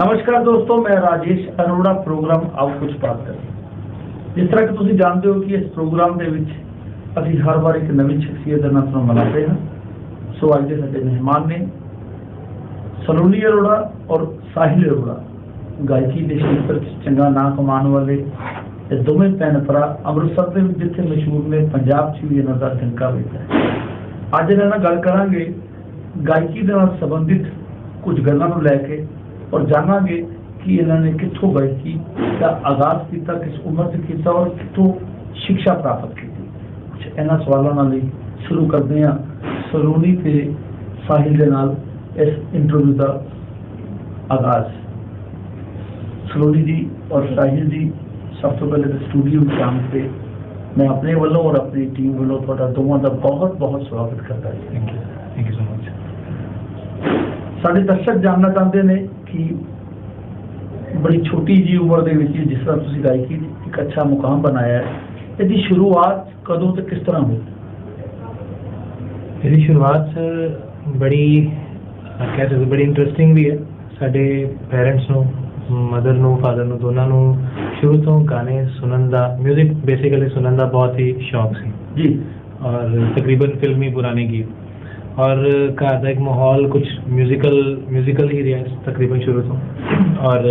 नमस्कार दोस्तों, मैं राजेश अरोड़ा प्रोग्राम आओ कुछ बात करें। जिस तरह कि ਤੁਸੀਂ ਜਾਣਦੇ ਹੋ ਕਿ ਇਸ ਪ੍ਰੋਗਰਾਮ ਦੇ ਵਿੱਚ ਅਸੀਂ ਹਰ ਵਾਰ ਇੱਕ ਨਵੀਂ ਸ਼ਖਸੀਅਤ ਦੇ ਨਾਲ ਤੁਹਾਨੂੰ ਮਿਲਾਉਂਦੇ ਹਾਂ। ਸੋ ਅੱਜ ਦੇ ਸਾਡੇ ਮਹਿਮਾਨ ਨੇ ਸਲੋਨੀ ਅਰੋੜਾ ਔਰ ਸਾਹਿਲ ਅਰੋੜਾ, ਗਾਇਕੀ ਦੇ ਖੇਤਰ 'ਚ ਚੰਗਾ ਨਾਂ ਕਮਾਉਣ ਵਾਲੇ ਇਹ ਦੋਵੇਂ ਭੈਣ ਭਰਾ ਅੰਮ੍ਰਿਤਸਰ ਦੇ ਵਿੱਚ ਜਿੱਥੇ ਮਸ਼ਹੂਰ ਨੇ, ਪੰਜਾਬ 'ਚ ਵੀ ਇਹਨਾਂ ਦਾ ਡੰਕਾ ਵੱਜਦਾ ਹੈ। ਅੱਜ ਇਹਨਾਂ ਨਾਲ ਗੱਲ ਕਰਾਂਗੇ ਗਾਇਕੀ ਦੇ ਨਾਲ ਸੰਬੰਧਿਤ ਕੁਝ ਗੱਲਾਂ ਨੂੰ ਲੈ ਕੇ और जानांगे कि इन्होंने कितों गायकी का आगाज किया, किस उम्र से किया और कितों शिक्षा प्राप्त की। कुछ इन्होंने सवालों नाल शुरू करते हैं सलोनी ते साहिल के नाल इस इंटरव्यू का आगाज। सलोनी जी और साहिल जी, सब तो पहले तो स्टूडियो में काम पे मैं अपने वालों और अपनी टीम वालों थोड़ा दोवां का बहुत बहुत स्वागत करता हूँ। Thank you so much. साढ़े दर्शक जानना चाहते हैं कि बड़ी छोटी जी उम्र के जिस तरह तुसी गायकी एक अच्छा मुकाम बनाया है, इसकी शुरुआत कदों से किस तरह हुई? इसकी शुरुआत बड़ी कह सकते बड़ी इंटरेस्टिंग भी है। साडे पेरेंट्स नू, मदर नू, फादर नू, दोनों नू शुरू तो गाने सुनन दा, म्यूजिक बेसिकली सुनन दा बहुत ही शौक सी जी। और तकरीबन फिल्मी पुराने गीत और घर का एक माहौल कुछ म्यूजिकल ही रहा तकरीबन शुरू तो। और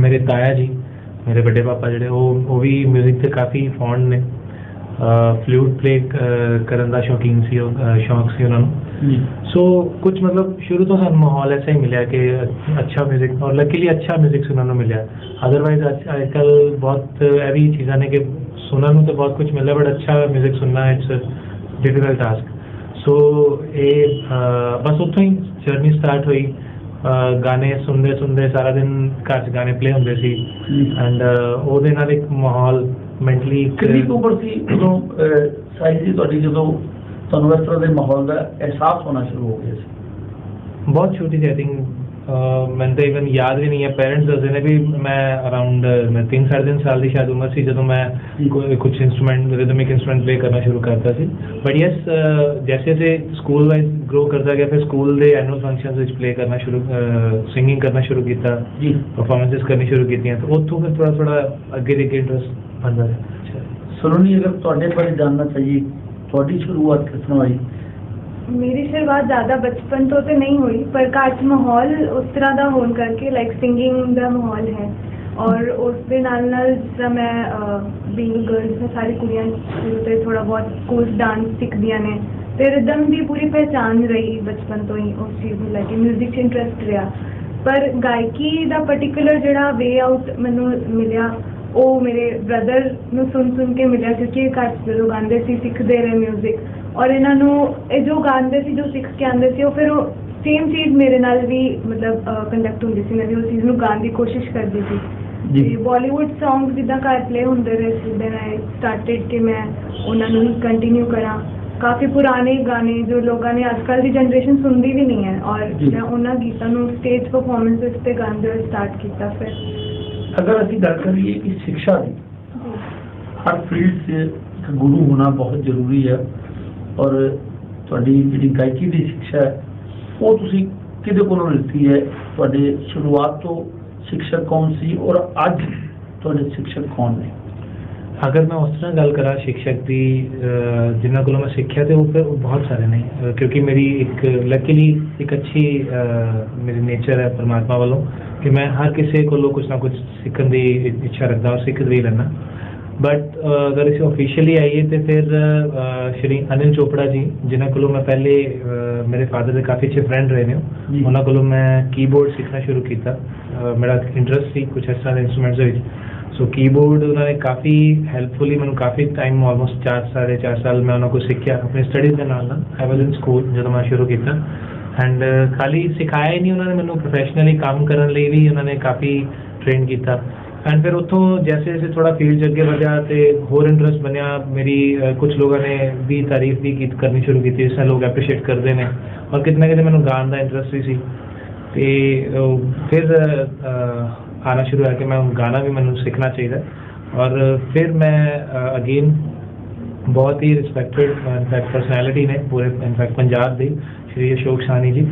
मेरे ताया जी, मेरे बड़े पापा जोड़े वो भी म्यूजिक से काफ़ी फॉन्ड ने, फ्लूट प्ले करन दा शौकीन सी, शौक सी उन्होंने। सो कुछ मतलब शुरू तो सानू माहौल ऐसा ही मिला कि अच्छा म्यूजिक, और लकीली अच्छा म्यूजिक सुनने मिला। अदरवाइज आजकल बहुत ऐसी चीज़ा ने कि सुनने तो बहुत कुछ मिला, बट अच्छा म्यूजिक सुनना इट्स डिफिकल्ट टास्क। सो ये बस उत्थों ही जर्नी स्टार्ट हुई। गाने सुनते सुनते सारा दिन घर च गाने प्ले होंदे सी एंड ਉਹਦੇ ਨਾਲ ਇੱਕ ਮਾਹੌਲ ਮੈਂਟਲੀ। ਕਿੰਨੀ ਕੁ ਉਮਰ ਸੀ ਜਦੋਂ ਸਾਈਜ਼ ਦੀ ਤੁਹਾਡੀ, ਜਦੋਂ ਤੁਹਾਨੂੰ ਇਸ ਤਰ੍ਹਾਂ ਦੇ ਮਾਹੌਲ ਦਾ ਅਹਿਸਾਸ ਹੋਣਾ ਸ਼ੁਰੂ ਹੋ ਗਿਆ ਸੀ? बहुत छोटी थी, आई थिंक मैंने तो इवन याद भी नहीं है। पेरेंट्स दसते ने भी मैं अराउंड 3 साढ़े 3 साल की शायद उम्र सी जो मैं कुछ इंस्ट्रूमेंट, रिदमिक इंस्ट्रूमेंट प्ले करना शुरू करता सी। बट यस, जैसे जैसे स्कूल वाइज ग्रो करता गया, फिर स्कूल के एनुअल फंक्शन प्ले करना शुरू, सिंगिंग करना शुरू किया, परफॉर्मेंसेस करनी शुरू की, तो उतों फिर थोड़ा थोड़ा अगे इंटरेस्ट बनता है। सलोनी, अगर थोड़े बारे जानना चाहिए, थोड़ी शुरुआत किस तरह हुई? मेरी शुरुआत ज़्यादा बचपन तो नहीं हुई, पर घर च माहौल उस तरह का होने करके लाइक सिंगिंग का माहौल है। और उस दे नाल जिस मैं बीइंग गर्ल्स में सारी कुड़ियां शुरू से थोड़ा बहुत स्कूल डांस सीखदियां ने, तो रिदम की पूरी पहचान रही बचपन तो ही उस चीज़ में लैके म्यूजिक इंटरस्ट रहा। पर गायकी का पर्टिकुलर जोड़ा वे आउट मैनू मिलिया वो मेरे ब्रदर नू सुन के मिलिया, क्योंकि घर जो गाते सी सीखते रहे म्यूजिक, और इन्होंने जो गाते सी, जो सीख के आते थे, फिर सेम चीज़ मेरे नाल भी मतलब कंडक्ट होंदी सी। मैं भी उस चीज़ नू गाने की कोशिश करती थी। बॉलीवुड सॉन्ग जिदा घर प्ले होंदे रहे, देन आई स्टार्टेड कि मैं उन्होंने कंटिन्यू करा। काफ़ी पुराने गाने जो लोगों ने आजकल की जनरेशन सुनती भी नहीं है, और मैं उन्होंने गीतों स्टेज परफॉर्मेंस से गाते हुए स्टार्ट किया। फिर अगर असी गल करिए कि शिक्षा की, हर फील्ड से एक गुरु होना बहुत जरूरी है, और तुहाडी जिहड़ी गायकी की शिक्षा है वो तुसी किहदे कोलों लिखी है? तुहाडे शुरुआत तो शिक्षक कौन सी और अज तुहाडे शिक्षक कौन ने? अगर मैं उस तरह गल करा शिक्षक की जिन्होंने को मैं सीखा तो वो बहुत सारे नहीं, क्योंकि मेरी एक लकीली एक अच्छी मेरी नेचर है परमात्मा वालों कि मैं हर किसी को कुछ ना कुछ सीखने की इच्छा रखता और सीख भी लेना। बट अगर इसे ऑफिशियली आइए तो फिर श्री अनिल चोपड़ा जी, जिन्होंने को मैं पहले मेरे फादर के काफ़ी अच्छे फ्रेंड रहे हैं, उन्होंने को मैं कीबोर्ड सीखना शुरू किया। मेरा इंटरेस्ट थी कुछ इस तरह इंस्ट्रूमेंट्स। सो कीबोर्ड उन्होंने काफ़ी हैल्पफुली मैं काफ़ी टाइम ऑलमोस्ट 4 साल मैं उन्होंने सीखा अपनी स्टडीज़ के नाल। आई वॉज इन स्कूल जो मैं शुरू किया, एंड खाली सिखाया ही नहीं, उन्होंने मैं प्रोफैशनली काम करने लिए भी उन्होंने काफ़ी ट्रेन किया। एंड फिर उतों जैसे जैसे थोड़ा फील्ड अगे बढ़िया तो होर इंटरेस्ट बनया। मेरी कुछ लोगों ने भी तारीफ भी करनी शुरू की, जिसमें लोग एप्रीशिएट करते हैं, और कितना कितने मैं गाने का इंटरेस्ट भी सी। तो फिर आना शुरू है कि मैं गाना भी मैं सीखना चाहिए। और फिर मैं अगेन बहुत ही रिस्पैक्टेड इनफैक्ट परसनैलिटी ने पूरे इनफैक्ट पंजाब के श्री अशोक सानी जी,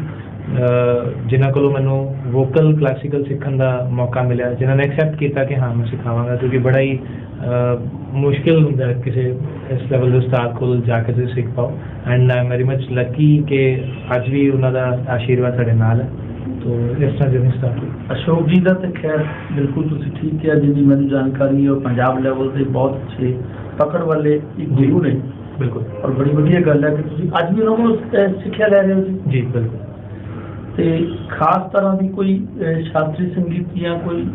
ਜਿਨ੍ਹਾਂ ਕੋਲੋਂ ਮੈਨੂੰ ਵੋਕਲ ਕਲਾਸੀਕਲ ਸਿੱਖਣ ਦਾ ਮੌਕਾ ਮਿਲਿਆ, ਜਿਨ੍ਹਾਂ ਨੇ ਐਕਸੈਪਟ ਕੀਤਾ ਕਿ ਹਾਂ ਮੈਂ ਸਿਖਾਵਾਂਗਾ, ਕਿਉਂਕਿ ਬੜਾ ਹੀ ਮੁਸ਼ਕਿਲ ਹੁੰਦਾ ਹੈ ਕਿਸੇ ਇਸ ਲੈਵਲ ਦੇ ਉਸਤਾਦ ਕੋਲ ਜਾ ਕੇ ਤੁਸੀਂ ਸਿੱਖ ਪਾਓ। And I am very much Lucky ਕਿ ਅੱਜ ਵੀ ਉਹਨਾਂ ਦਾ ਆਸ਼ੀਰਵਾਦ ਸਾਡੇ ਨਾਲ ਹੈ। ਤੋ ਇਸ ਤਰ੍ਹਾਂ ਜਰਨੀ ਸਟਾਰਟ ਹੋਈ। ਅਸ਼ੋਕ ਜੀ ਦਾ ਤਾਂ ਖੈਰ ਬਿਲਕੁਲ ਤੁਸੀਂ ਠੀਕ ਕਿਹਾ, ਜਿੰਨੀ ਮੈਨੂੰ ਜਾਣਕਾਰੀ ਹੈ ਉਹ ਪੰਜਾਬ ਲੈਵਲ ਤੇ ਬਹੁਤ ਅੱਛੇ ਪਕੜ ਵਾਲੇ ਇੱਕ ਗੁਰੂ ਨੇ। ਬਿਲਕੁਲ। ਔਰ ਬੜੀ ਵਧੀਆ ਗੱਲ ਹੈ ਕਿ ਤੁਸੀਂ ਅੱਜ ਵੀ ਉਹਨਾਂ ਕੋਲ ਸਿੱਖਿਆ ਲੈ ਰਹੇ ਹੋ ਜੀ। ਜੀ ਬਿਲਕੁਲ। ਤੇ ਖਾਸ ਤਰ੍ਹਾਂ ਦੀ ਕੋਈ ਸ਼ਾਸਤਰੀ ਸੰਗੀਤ ਜਾਂ ਕੋਈ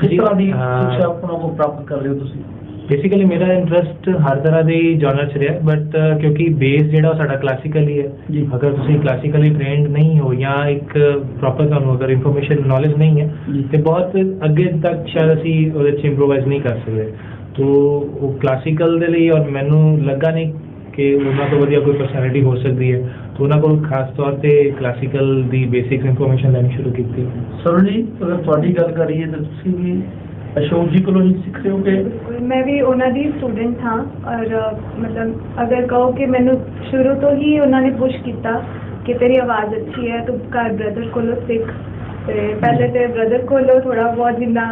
ਕਿਸ ਤਰ੍ਹਾਂ ਦੀ ਸਿੱਖਿਆ ਆਪਣਾ ਕੋਲ ਪ੍ਰਾਪਤ ਕਰ ਰਹੇ ਹੋ ਤੁਸੀਂ? ਬੇਸਿਕਲੀ ਮੇਰਾ ਇੰਟਰਸਟ ਹਰ ਤਰ੍ਹਾਂ ਦੇ ਜਨਰ 'ਚ ਰਿਹਾ, ਬਟ ਕਿਉਂਕਿ ਬੇਸ ਜਿਹੜਾ ਉਹ ਸਾਡਾ ਕਲਾਸੀਕਲ ਹੀ ਹੈ ਜੀ। ਅਗਰ ਤੁਸੀਂ ਕਲਾਸੀਕਲੀ ਟ੍ਰੇਨਡ ਨਹੀਂ ਹੋ ਜਾਂ ਇੱਕ ਪ੍ਰੋਪਰ ਤੁਹਾਨੂੰ ਅਗਰ ਇਨਫੋਰਮੇਸ਼ਨ ਨੌਲੇਜ ਨਹੀਂ ਹੈ ਤੇ ਬਹੁਤ ਅੱਗੇ ਤੱਕ ਸ਼ਾਇਦ ਅਸੀਂ ਉਹਦੇ 'ਚ ਇੰਪਰੋਵਾਈਜ਼ ਨਹੀਂ ਕਰ ਸਕਦੇ। ਤੋ ਉਹ ਕਲਾਸੀਕਲ ਦੇ ਲਈ ਔਰ ਮੈਨੂੰ ਲੱਗਾ ਨਹੀਂ ਕਿ ਉਹਨਾਂ ਤੋਂ ਵਧੀਆ ਕੋਈ ਪਰਸਨੈਲਿਟੀ ਹੋ ਸਕਦੀ ਹੈ, ਤਾਂ ਉਹਨਾਂ ਕੋਲ ਖਾਸ ਤੌਰ ਤੇ ਕਲਾਸੀਕਲ ਦੀ ਬੇਸਿਕ ਇਨਫੋਰਮੇਸ਼ਨ ਲੈਣੀ ਸ਼ੁਰੂ ਕੀਤੀ। ਸਰਵਣ ਜੀ, ਅਗਰ ਤੁਹਾਡੀ ਗੱਲ ਕਰੀਏ ਤਾਂ ਤੁਸੀਂ ਵੀ ਅਸ਼ੋਕ ਜੀ ਕੋਲੋਂ ਹੀ ਸਿੱਖ ਰਹੇ ਹੋ ਕਿ? ਬਿਲਕੁਲ, ਮੈਂ ਵੀ ਉਹਨਾਂ ਦੀ ਸਟੂਡੈਂਟ ਹਾਂ। ਔਰ ਮਤਲਬ ਅਗਰ ਕਹੋ ਕਿ ਮੈਨੂੰ ਸ਼ੁਰੂ ਤੋਂ ਹੀ ਉਹਨਾਂ ਨੇ ਪੁਸ਼ ਕੀਤਾ ਕਿ ਤੇਰੀ ਆਵਾਜ਼ ਅੱਛੀ ਹੈ, ਤੂੰ ਘਰ ਬ੍ਰਦਰ ਕੋਲੋਂ ਸਿੱਖ। ਤੇ ਪਹਿਲੇ ਤੇ ਬ੍ਰਦਰ ਕੋਲੋਂ ਥੋੜਾ ਬਹੁਤ ਜਿੰਨਾ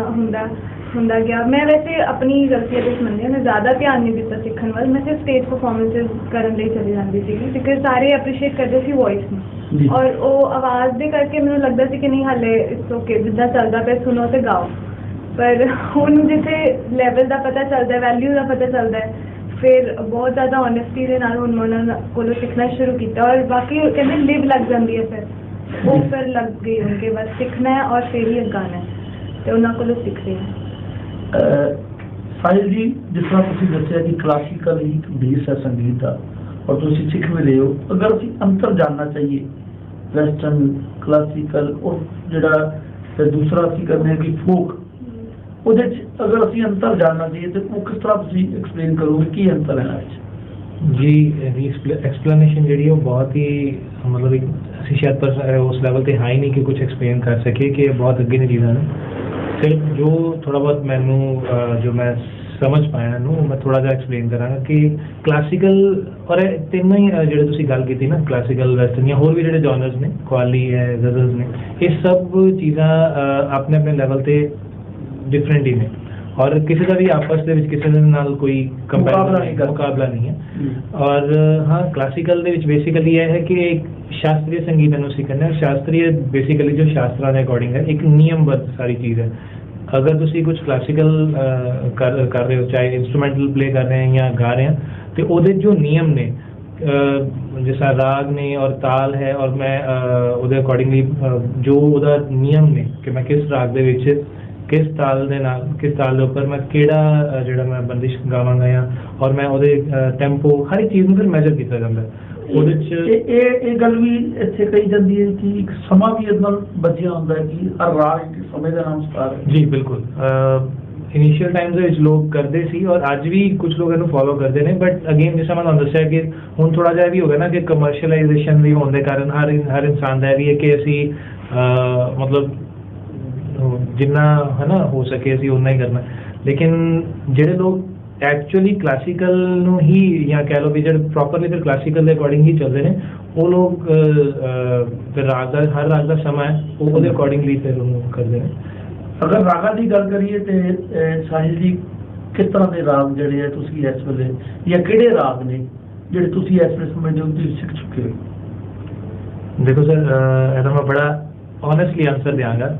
ਹੁੰਦਾ ਗਿਆ। ਮੈਂ ਵੈਸੇ ਆਪਣੀ ਗਲਤੀਆਂ ਤੇ ਮੰਨਦੀ ਹਾਂ, ਮੈਂ ਜ਼ਿਆਦਾ ਧਿਆਨ ਨਹੀਂ ਦਿੱਤਾ ਸਿੱਖਣ ਵੱਲ। ਮੈਂ ਸਿਰਫ ਸਟੇਜ ਪਰਫਾਰਮੈਂਸਿਸ ਕਰਨ ਲਈ ਚਲੀ ਜਾਂਦੀ ਸੀਗੀ, ਬਿਕਾਜ਼ ਸਾਰੇ ਐਪਰੀਸ਼ੀਏਟ ਕਰਦੇ ਸੀ ਵੌਇਸ ਨੂੰ। ਔਰ ਉਹ ਆਵਾਜ਼ ਦੇ ਕਰਕੇ ਮੈਨੂੰ ਲੱਗਦਾ ਸੀ ਕਿ ਨਹੀਂ ਹਾਲੇ ਇਟਸ ਓਕੇ, ਜਿੱਦਾਂ ਚੱਲਦਾ ਪਿਆ ਸੁਣੋ ਤੇ ਗਾਓ। ਪਰ ਹੁਣ ਜਿੱਥੇ ਲੈਵਲ ਦਾ ਪਤਾ ਚੱਲਦਾ, ਵੈਲਿਊ ਦਾ ਪਤਾ ਚੱਲਦਾ ਹੈ, ਫਿਰ ਬਹੁਤ ਜ਼ਿਆਦਾ ਓਨੈਸਟੀ ਦੇ ਨਾਲ ਹੁਣ ਮੈਂ ਉਹਨਾਂ ਕੋਲੋਂ ਸਿੱਖਣਾ ਸ਼ੁਰੂ ਕੀਤਾ। ਔਰ ਬਾਕੀ ਕਹਿੰਦੇ ਲਿਵ ਲੱਗ ਜਾਂਦੀ ਹੈ, ਫਿਰ ਉਹ ਫਿਰ ਲੱਗ ਗਈ ਹੁਣ ਕਿ ਬਸ ਸਿੱਖਣਾ ਹੈ ਔਰ ਫਿਰ ਹੀ ਗਾਣਾ ਹੈ, ਤੇ ਉਹਨਾਂ ਕੋਲੋਂ ਸਿੱਖ ਰਹੀ ਹਾਂ। ਸਾਹਿਲ ਜੀ, ਜਿਸ ਤਰ੍ਹਾਂ ਤੁਸੀਂ ਦੱਸਿਆ ਕਿ ਕਲਾਸੀਕਲ ਹੀ ਬੇਸ ਹੈ ਸੰਗੀਤ ਦਾ ਔਰ ਤੁਸੀਂ ਸਿੱਖ ਵੀ ਰਹੇ ਹੋ, ਅਗਰ ਅਸੀਂ ਅੰਤਰ ਜਾਣਨਾ ਚਾਹੀਏ ਵੈਸਟਰਨ ਕਲਾਸੀਕਲ ਔਰ ਜਿਹੜਾ ਦੂਸਰਾ ਅਸੀਂ ਕਰਦੇ ਹਾਂ ਕਿ ਫੋਕ, ਉਹਦੇ 'ਚ ਅਗਰ ਅਸੀਂ ਅੰਤਰ ਜਾਣਨਾ ਚਾਹੀਏ ਤਾਂ ਉਹ ਕਿਸ ਤਰ੍ਹਾਂ ਤੁਸੀਂ ਐਕਸਪਲੇਨ ਕਰੋਗੇ, ਕੀ ਅੰਤਰ ਹੈ ਇਹਨਾਂ 'ਚ? ਜੀ ਇਹਦੀ ਐਕਸਪਲੇਨੇਸ਼ਨ ਜਿਹੜੀ ਉਹ ਬਹੁਤ ਹੀ ਮਤਲਬ ਅਸੀਂ ਸ਼ਾਇਦ ਉਸ ਲੈਵਲ ਤੇ ਹੈ ਹੀ ਨਹੀਂ ਕਿ ਕੁਝ ਐਕਸਪਲੇਨ ਕਰ ਸਕੀਏ ਕਿ ਬਹੁਤ ਅੱਗੇ ਦੀ ਚੀਜ਼ਾਂ ਨੇ। ਸਿਰਫ ਜੋ ਥੋੜਾ ਬਹੁਤ ਮੈਨੂੰ ਜੋ ਮੈਂ ਸਮਝ ਪਾਇਆ ਇਹਨੂੰ ਮੈਂ ਥੋੜਾ ਜਿਹਾ ਐਕਸਪਲੇਨ ਕਰਾਂਗਾ ਕਿ ਕਲਾਸੀਕਲ ਔਰ ਤਿੰਨੋਂ ਹੀ ਜਿਹੜੇ ਤੁਸੀਂ ਗੱਲ ਕੀਤੀ ਨਾ, ਕਲਾਸੀਕਲ, ਵੈਸਟਰਨ ਜਾਂ ਹੋਰ ਵੀ ਜਿਹੜੇ ਜਨਰਸ ਨੇ, ਕਵਾਲੀ ਹੈ, ਗਜ਼ਲਸ ਨੇ, ਇਹ ਸਭ ਚੀਜ਼ਾਂ ਆਪਣੇ ਆਪਣੇ ਲੈਵਲ ਤੇ ਡਿਫਰੈਂਟ ਹੀ ਨੇ ਔਰ ਕਿਸੇ ਦਾ ਵੀ ਆਪਸ ਦੇ ਵਿੱਚ ਕਿਸੇ ਦੇ ਨਾਲ ਕੋਈ ਮੁਕਾਬਲਾ ਨਹੀਂ ਹੈ। ਔਰ ਹਾਂ, ਕਲਾਸੀਕਲ ਦੇ ਵਿੱਚ ਬੇਸਿਕਲੀ ਇਹ ਹੈ ਕਿ ਸ਼ਾਸਤਰੀ ਸੰਗੀਤ ਨੂੰ ਸਿੱਖਣਾ ਹੈ। ਸ਼ਾਸਤਰੀ ਬੇਸਿਕਲੀ ਜੋ ਸ਼ਾਸਤਰਾਂ ਦੇ ਅਕੋਰਡਿੰਗ ਹੈ, ਇੱਕ ਨਿਯਮਬੱਧ ਸਾਰੀ ਚੀਜ਼ ਹੈ। ਅਗਰ ਤੁਸੀਂ ਕੁਝ ਕਲਾਸੀਕਲ ਕਰ ਰਹੇ ਹੋ, ਚਾਹੇ ਇੰਸਟਰੂਮੈਂਟਲ ਪਲੇ ਕਰ ਰਹੇ ਹੋ ਜਾਂ ਗਾ ਰਹੇ ਹੋ, ਤੇ ਉਹਦੇ ਜੋ ਨਿਯਮ ਨੇ, ਜਿਸ ਤਰ੍ਹਾਂ ਰਾਗ ਨੇ ਔਰ ਤਾਲ ਹੈ, ਔਰ ਮੈਂ ਉਹਦੇ ਅਕੋਰਡਿੰਗਲੀ ਜੋ ਉਹਦਾ ਨਿਯਮ ਨੇ ਕਿ ਮੈਂ ਕਿਸ ਰਾਗ ਦੇ ਵਿੱਚ ਕਿਸ ਤਾਲ ਦੇ ਨਾਲ, ਕਿਸ ਤਾਲ ਦੇ ਉੱਪਰ ਮੈਂ ਕਿਹੜਾ ਜਿਹੜਾ ਮੈਂ ਬੰਦਿਸ਼ ਗਾਵਾਂਗਾ ਜਾਂ ਔਰ ਮੈਂ ਉਹਦੇ ਟੈਂਪੋ, ਹਰ ਇੱਕ ਚੀਜ਼ ਨੂੰ ਫਿਰ ਮੈਜਰ ਕੀਤਾ ਜਾਂਦਾ ਉਹਦੇ 'ਚ। ਇਹ ਗੱਲ ਵੀ ਇੱਥੇ ਕਹੀ ਜਾਂਦੀ ਹੈ ਕਿ ਇੱਕ ਸਮਾਂ ਵੀ ਇਹਦੇ ਨਾਲ ਬੱਝਿਆ ਹੁੰਦਾ ਹੈ ਕਿ ਹਰ ਰਾਗ ਸਮੇਂ ਦਾ ਨਾਮ ਸਤਾਰ ਹੈ। ਜੀ ਬਿਲਕੁਲ। ਇਨੀਸ਼ੀਅਲ ਟਾਈਮਸ ਦੇ ਵਿੱਚ ਲੋਕ ਕਰਦੇ ਸੀ ਔਰ ਅੱਜ ਵੀ ਕੁਝ ਲੋਕ ਇਹਨੂੰ ਫੋਲੋ ਕਰਦੇ ਨੇ, ਬਟ ਅਗੇਨ ਜਿਸ ਤਰ੍ਹਾਂ ਮੈਂ ਤੁਹਾਨੂੰ ਦੱਸਿਆ ਕਿ ਹੁਣ ਥੋੜਾ ਜਿਹਾ ਵੀ ਹੋ ਗਿਆ ਨਾ ਕਿ ਕਮਰਸ਼ੀਅਲਾਈਜੇਸ਼ਨ ਵੀ ਹੋਣ ਦੇ ਕਾਰਨ ਹਰ ਇਨਸਾਨ ਦਾ ਵੀ ਹੈ ਕਿ ਅਸੀਂ ਮਤਲਬ ਜਿੰਨਾ ਹੈ ਨਾ ਹੋ ਸਕੇ ਅਸੀਂ ਉਨਾ ਹੀ ਕਰਨਾ। ਲੇਕਿਨ ਜਿਹੜੇ ਲੋਕ ਐਕਚੁਅਲੀ ਕਲਾਸੀਕਲ ਨੂੰ ਹੀ ਜਾਂ ਕਹਿ ਲਓ ਵੀ ਜਿਹੜੇ ਪ੍ਰੋਪਰਲੀ ਫਿਰ ਕਲਾਸੀਕਲ ਦੇ ਅਕੋਰਡਿੰਗ ਹੀ ਚੱਲਦੇ ਨੇ, ਉਹ ਲੋਕ ਫਿਰ ਰਾਗ ਦਾ ਹਰ ਰਾਗ ਦਾ ਸਮਾਂ ਹੈ ਉਹ ਉਹਦੇ ਅਕੋਰਡਿੰਗਲੀ ਫਿਰ ਉਹਨੂੰ ਕਰਦੇ ਨੇ। ਅਗਰ ਰਾਗਾਂ ਦੀ ਗੱਲ ਕਰੀਏ ਤੇ ਸਾਹਿਲ ਜੀ, ਕਿਸ ਤਰ੍ਹਾਂ ਦੇ ਰਾਗ ਜਿਹੜੇ ਹੈ ਤੁਸੀਂ ਇਸ ਵੇਲੇ ਜਾਂ ਕਿਹੜੇ ਰਾਗ ਨੇ ਜਿਹੜੇ ਤੁਸੀਂ ਇਸ ਵੇਲੇ ਸਮਝਦੇ ਹੋ ਤੁਸੀਂ ਸਿੱਖ ਚੁੱਕੇ ਹੋ? ਦੇਖੋ ਸਰ, ਇਹਦਾ ਮੈਂ ਬੜਾ ਓਨੈਸਟਲੀ ਆਨਸਰ ਦਿਆਂਗਾ।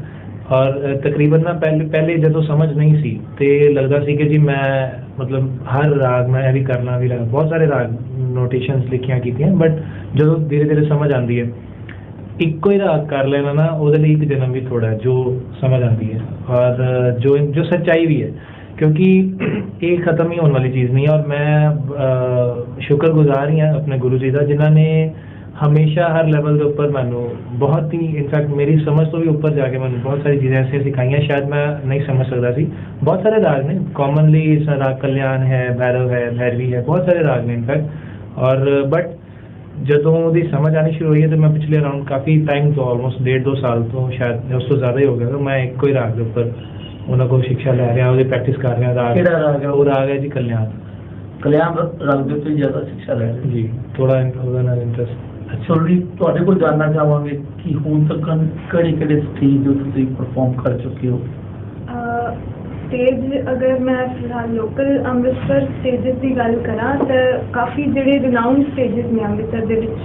ਔਰ ਤਕਰੀਬਨ ਨਾ ਪਹਿਲੇ ਜਦੋਂ ਸਮਝ ਨਹੀਂ ਸੀ ਤੇ ਲੱਗਦਾ ਸੀ ਕਿ ਜੀ ਮੈਂ ਮਤਲਬ ਹਰ ਰਾਗ ਮੈਂ ਇਹ ਵੀ ਕਰਨਾ ਵੀ ਲੱਗਾ, ਬਹੁਤ ਸਾਰੇ ਰਾਗ ਨੋਟੇਸ਼ਨਸ ਲਿਖੀਆਂ ਕੀਤੀਆਂ, ਬਟ ਜਦੋਂ ਧੀਰੇ ਧੀਰੇ ਸਮਝ ਆਉਂਦੀ ਹੈ ਇੱਕੋ ਹੀ ਰਾਗ ਕਰ ਲੈਣਾ ਨਾ, ਉਹਦੇ ਲਈ ਇੱਕ ਜਨਮ ਵੀ ਥੋੜਾ ਜੋ ਸਮਝ ਆਉਂਦੀ ਹੈ ਔਰ ਜੋ ਸੱਚਾਈ ਵੀ ਹੈ, ਕਿਉਂਕਿ ਇਹ ਖਤਮ ਹੀ ਹੋਣ ਵਾਲੀ ਚੀਜ਼ ਨਹੀਂ ਹੈ। ਔਰ ਮੈਂ ਸ਼ੁਕਰਗੁਜ਼ਾਰ ਹੀ ਹਾਂ ਆਪਣੇ ਗੁਰੂ ਜੀ ਦਾ, ਜਿਨ੍ਹਾਂ ਨੇ ਹਮੇਸ਼ਾ ਹਰ ਲੈਵਲ ਦੇ ਉੱਪਰ ਮੈਨੂੰ ਬਹੁਤ ਹੀ ਇਨਫੈਕਟ ਮੇਰੀ ਸਮਝ ਤੋਂ ਵੀ ਉੱਪਰ ਜਾ ਕੇ ਮੈਨੂੰ ਬਹੁਤ ਸਾਰੀ ਚੀਜ਼ਾਂ ਐਸੀਆਂ ਸਿਖਾਈਆਂ ਸ਼ਾਇਦ ਮੈਂ ਨਹੀਂ ਸਮਝ ਸਕਦਾ ਸੀ। ਬਹੁਤ ਸਾਰੇ ਰਾਗ ਨੇ ਕਾਮਨਲੀ, ਰਾਗ ਕਲਿਆਣ ਹੈ, ਭੈਰਵ ਹੈ, ਭੈਰਵੀ ਹੈ, ਬਹੁਤ ਸਾਰੇ ਰਾਗ ਨੇ ਇਨਫੈਕਟ। ਔਰ ਬਟ ਜਦੋਂ ਉਹਦੀ ਸਮਝ ਆਉਣੀ ਸ਼ੁਰੂ ਹੋਈ ਹੈ ਤਾਂ ਮੈਂ ਪਿਛਲੇ ਅਰਾਊਂਡ ਕਾਫੀ ਟਾਈਮ ਤੋਂ ਆਲਮੋਸਟ 1.5-2 ਸਾਲ ਤੋਂ, ਸ਼ਾਇਦ ਉਸ ਤੋਂ ਜ਼ਿਆਦਾ ਹੀ ਹੋ ਗਿਆ, ਮੈਂ ਇੱਕੋ ਹੀ ਰਾਗ ਦੇ ਉੱਪਰ ਉਹਨਾਂ ਕੋਲ ਸਿੱਖਿਆ ਲੈ ਰਿਹਾ, ਉਹਦੀ ਪ੍ਰੈਕਟਿਸ ਕਰ ਰਿਹਾ। ਰਾਗ ਕਿਹੜਾ ਰਾਗ ਹੈ? ਉਹ ਰਾਗ ਹੈ ਜੀ ਕਲਿਆਣ। ਕਲਿਆਣ ਰਾਗ ਦੇ ਉੱਤੇ ਜ਼ਿਆਦਾ ਸਿੱਖਿਆ ਲੈ ਰਹੇ ਜੀ, ਥੋੜਾ ਉਹਦਾ ਨਾਲ ਇੰਟਰਸਟ। ਸੋਰੀ ਤੁਹਾਡੇ ਕੋਲ ਜਾਣਨਾ ਚਾਹਾਂਗੇ ਕਿ ਹੁਣ ਤੱਕ ਕਿਹੜੇ ਸਟੇਜ ਜੋ ਤੁਸੀਂ ਪਰਫਾਰਮ ਕਰ ਚੁੱਕੇ ਹੋ। ਸਟੇਜ ਅਗਰ ਮੈਂ ਫਿਲਹਾਲ ਲੋਕਲ ਅੰਮ੍ਰਿਤਸਰ ਸਟੇਜਸ ਦੀ ਗੱਲ ਕਰਾਂ ਤਾਂ ਕਾਫੀ ਜਿਹੜੇ ਰਿਨਾਊਂਡ ਸਟੇਜਸ ਨੇ ਅੰਮ੍ਰਿਤਸਰ ਦੇ ਵਿੱਚ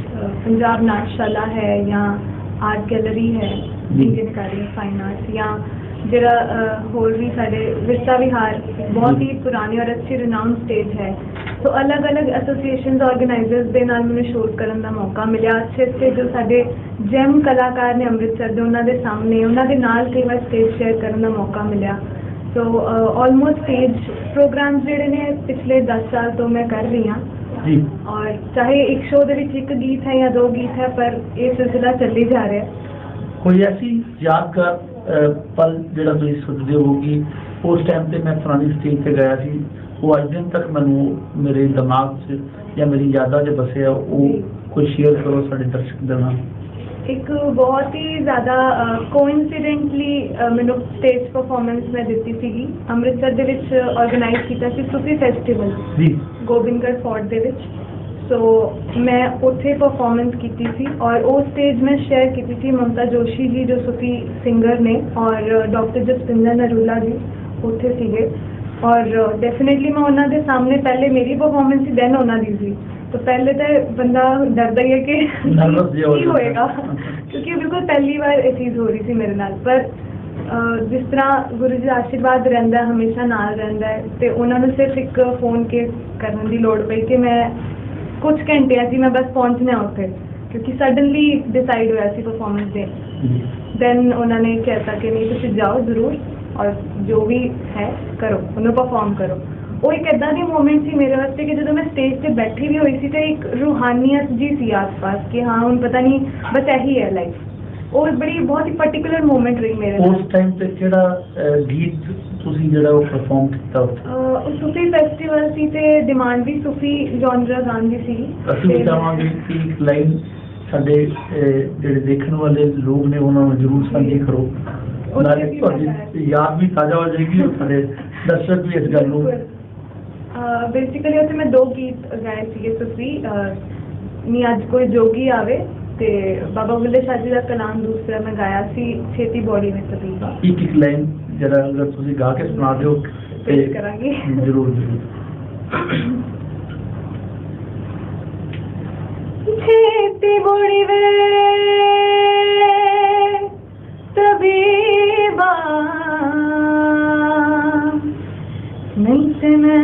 ਪੰਜਾਬ ਨਾਟਸ਼ਾਲਾ ਹੈ ਜਾਂ ਆਰਟ ਗੈਲਰੀ ਹੈ Indian academy of fine arts ਜਾਂ ਜਿਹੜਾ ਹੋਰ ਵੀ ਸਾਡੇ ਵਿਰਸਾ ਵਿਹਾਰ ਬਹੁਤ ਹੀ ਪੁਰਾਣੀ ਔਰ ਅੱਛੀ ਰਿਨਾਊਂਡ ਸਟੇਜ ਹੈ। ਸੋ ਅਲੱਗ-ਅਲੱਗ ਐਸੋਸੀਏਸ਼ਨਸ ਆਰਗੇਨਾਈਜ਼ਰਸ ਦੇ ਨਾਲ ਮੈਨੂੰ ਸ਼ੋਅ ਕਰਨ ਦਾ ਮੌਕਾ ਮਿਲਿਆ। ਅੱਛੇ ਜੋ ਸਾਡੇ ਜੈਮ ਕਲਾਕਾਰ ਨੇ ਅੰਮ੍ਰਿਤਸਰ ਦੇ ਉਹਨਾਂ ਦੇ ਸਾਹਮਣੇ ਉਹਨਾਂ ਦੇ ਨਾਲ ਕਈ ਵਾਰ ਸਟੇਜ ਸ਼ੇਅਰ ਕਰਨ ਦਾ ਮੌਕਾ ਮਿਲਿਆ। ਸੋ ਆਲਮੋਸਟ ਸਟੇਜ ਪ੍ਰੋਗਰਾਮਸ ਜਿਹੜੇ ਨੇ ਪਿਛਲੇ 10 ਸਾਲ ਤੋਂ ਮੈਂ ਕਰ ਰਹੀ ਹਾਂ ਜੀ। ਔਰ ਚਾਹੇ ਇੱਕ ਸ਼ੋਅ ਦੇ ਵਿੱਚ ਇੱਕ ਗੀਤ ਹੈ ਜਾਂ ਦੋ ਗੀਤ ਹੈ ਪਰ ਇਹ ਸਿਲਸਿਲਾ ਚੱਲੀ ਜਾ ਰਿਹਾ। ਕੋਈ ਐਸੀ ਯਾਦਗਾਰ ਪਲ ਜਿਹੜਾ ਤੁਸੀਂ ਸੋਚਦੇ ਹੋ ਕਿ ਉਸ ਟਾਈਮ ਤੇ ਮੈਂ ਫਲਾਣੀ ਸਟੇਜ ਤੇ ਗਿਆ ਸੀ, ਉਹ ਅੱਜ ਦਿਨ ਤੱਕ ਮੈਨੂੰ ਮੇਰੇ ਦਿਮਾਗ 'ਚ ਜਾਂ ਮੇਰੀ ਯਾਦਾਂ 'ਚ ਬਸਿਆ, ਉਹ ਕੋਈ ਸ਼ੇਅਰ ਕਰੋ ਸਾਡੇ ਦਰਸ਼ਕ ਦੇ ਨਾਲ। ਇੱਕ ਬਹੁਤ ਹੀ ਜ਼ਿਆਦਾ ਕੋਇਨਸੀਡੈਂਟਲੀ ਮੈਨੂੰ ਸਟੇਜ ਪਰਫਾਰਮੈਂਸ ਮੈਂ ਦਿੱਤੀ ਸੀਗੀ ਅੰਮ੍ਰਿਤਸਰ ਦੇ ਵਿੱਚ ਆਰਗੇਨਾਈਜ਼ ਕੀਤਾ ਸੀ ਸੂਫੀ ਫੈਸਟੀਵਲ ਜੀ ਗੋਬਿੰਦਗੜ੍ਹ ਫੋਰਟ ਦੇ ਵਿੱਚ। ਸੋ ਮੈਂ ਉੱਥੇ ਪਰਫਾਰਮੈਂਸ ਕੀਤੀ ਸੀ ਔਰ ਉਹ ਸਟੇਜ ਮੈਂ ਸ਼ੇਅਰ ਕੀਤੀ ਸੀ ਮਮਤਾ ਜੋਸ਼ੀ ਜੀ ਜੋ ਸੂਫੀ ਸਿੰਗਰ ਨੇ ਔਰ ਡਾਕਟਰ ਜਸਪਿੰਦਰ ਨਰੂਲਾ ਜੀ ਉੱਥੇ ਸੀਗੇ ਔਰ ਡੈਫੀਨੇਟਲੀ ਮੈਂ ਉਹਨਾਂ ਦੇ ਸਾਹਮਣੇ ਪਹਿਲੇ ਮੇਰੀ ਪਰਫਾਰਮੈਂਸ ਸੀ ਦੈਨ ਉਹਨਾਂ ਦੀ ਸੀ। तो पहले तो बंदा डरता ही है कि की होएगा क्योंकि बिल्कुल पहली बार ये चीज़ हो रही थी मेरे नाल। पर जिस तरह गुरु जी आशीर्वाद रहिंदा है हमेशा नाल रहिंदा है तो उन्होंने सिर्फ एक फोन के करने की लोड़ पई कि मैं कुछ घंटे सी मैं बस पहुँचना उत्थे क्योंकि सडनली डिसाइड होया सी परफॉर्मेंस डे। दैन उन्होंने कहता कि नहीं तुम जाओ जरूर और जो भी है करो उन्हें परफॉर्म करो। वो एक इदा की मोमेंट सी मेरे वास्ते कि जो मैं स्टेज पे बैठी भी हुई थी तो एक रूहानियत जी सी आस पास कि हाँ हुण पता नहीं बस यही है लाइफ। और बड़ी बहुत ही पर्टिकुलर मोमेंट रही मेरे उस टाइम पे केड़ा गीत तुसी जेड़ा वो परफॉर्म कीता सूफी फेस्टिवल सी ते डिमांड भी सूफी जॉनरा गान दी सी। ਅਸੀਂ ਚਾਹਾਂਗੇ ਕਿ ਇੱਕ ਲਾਈਨ ਸਾਡੇ ਜਿਹੜੇ ਦੇਖਣ ਵਾਲੇ ਲੋਕ ਨੇ ਉਹਨਾਂ ਨੂੰ ਜ਼ਰੂਰ ਸਾਂਝੀ ਕਰੋ ਨਾਲੇ ਤੁਹਾਡੀ ਯਾਦ ਵੀ ਤਾਜ਼ਾ ਹੋ ਜਾਏਗੀ ਔਰ ਸਾਡੇ ਦਰਸ਼ਕ ਵੀ ਇਸ ਗੱਲ ਨੂੰ बेसिकली उत्थे मैं दो गीत गाए थे सूफी नी अज कोई जोगी आवे ते बाबा बुल्ले शाह जी का कलाम दूसरा मैं गाया सी छेती बॉडी में तबीबा। एक लाइन जरा अगर तुसी गा के सुना दियो पेश करांगे जरूर छेती बॉडी में तबीबा नहीं से मैं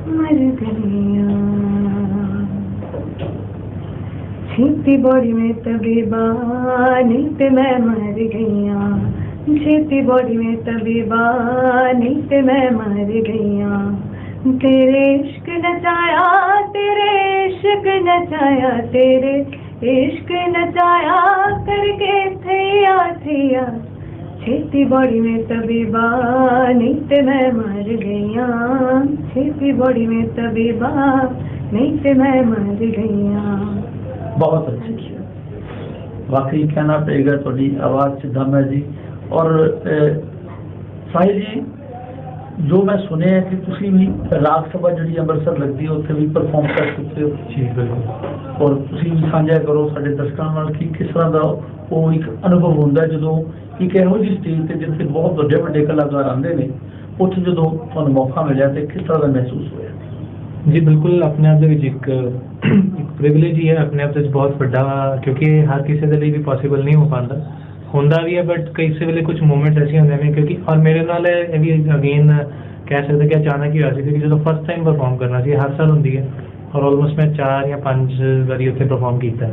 मर गई छेती बॉडी में तबीबा नहीं ते मैं मर गई छेती बॉडी में तबीबा नहीं ते मैं मर गई तेरे इश्क नचाया तेरे इश्क नचाया तेरे इश्क नचाया करके थैया थैया छेती बॉडी में तबीबा नहीं ते मैं मर गई छेती बॉडी में तबीबा नहीं ते मैं मर गई। बहुत अच्छी वाकई कहना पड़ेगा थोड़ी आवाज़ से दम है जी। और साहिल जी जो मैं सुने कि तुसी भी राग सभा जी ਅੰਮ੍ਰਿਤਸਰ लगती है उत्थे भी परफॉर्म कर सकते हो जी बिल्कुल और तुसी भी साझा करो साडे दर्शਕਾਂ ਨਾਲ कि किस तरह ਦਾ ਉਹ ਇੱਕ ਅਨੁਭਵ ਹੁੰਦਾ ਜਦੋਂ ਇੱਕ ਇਹੋ ਜਿਹੀ ਸਟੇਜ ਤੇ ਜਿੱਥੇ ਬਹੁਤ ਵੱਡੇ ਵੱਡੇ ਕਲਾਕਾਰ ਆਉਂਦੇ ਨੇ ਉੱਥੇ ਜਦੋਂ ਤੁਹਾਨੂੰ ਮੌਕਾ ਮਿਲਿਆ ਤੇ ਕਿਸ ਤਰ੍ਹਾਂ ਦਾ ਮਹਿਸੂਸ ਹੋਇਆ? जी बिल्कुल अपने आप ਦੇ ਵਿੱਚ ਇੱਕ ਪ੍ਰਿਵਿਲੇਜ ਹੀ ਹੈ ਆਪਣੇ ਆਪ ਵਿੱਚ ਬਹੁਤ ਵੱਡਾ ਕਿਉਂਕਿ ਹਰ ਕਿਸੇ ਦੇ ਲਈ ਵੀ ਪੋਸੀਬਲ ਨਹੀਂ ਹੋ ਪਾਉਂਦਾ ਹੁੰਦਾ ਵੀ ਹੈ ਬਟ ਕਿਸੇ ਵੇਲੇ ਕੁਝ ਮੂਮੈਂਟ ਐਸੇ ਹੁੰਦੇ ਨੇ ਕਿਉਂਕਿ ਔਰ ਮੇਰੇ ਨਾਲ ਇਹ ਵੀ ਅਗੇਨ ਕਹਿ ਸਕਦੇ ਕਿ ਅਚਾਨਕ ਹੀ ਹੋਇਆ ਸੀ ਕਿਉਂਕਿ ਜਦੋਂ ਫਸਟ ਟਾਈਮ ਪਰਫਾਰਮ ਕਰਨਾ ਸੀ ਹਰ ਸਾਲ ਹੁੰਦੀ ਹੈ ਔਰ ਆਲਮੋਸਟ ਮੈਂ 4 ਜਾਂ 5 ਵਾਰੀ ਉੱਥੇ ਪਰਫਾਰਮ ਕੀਤਾ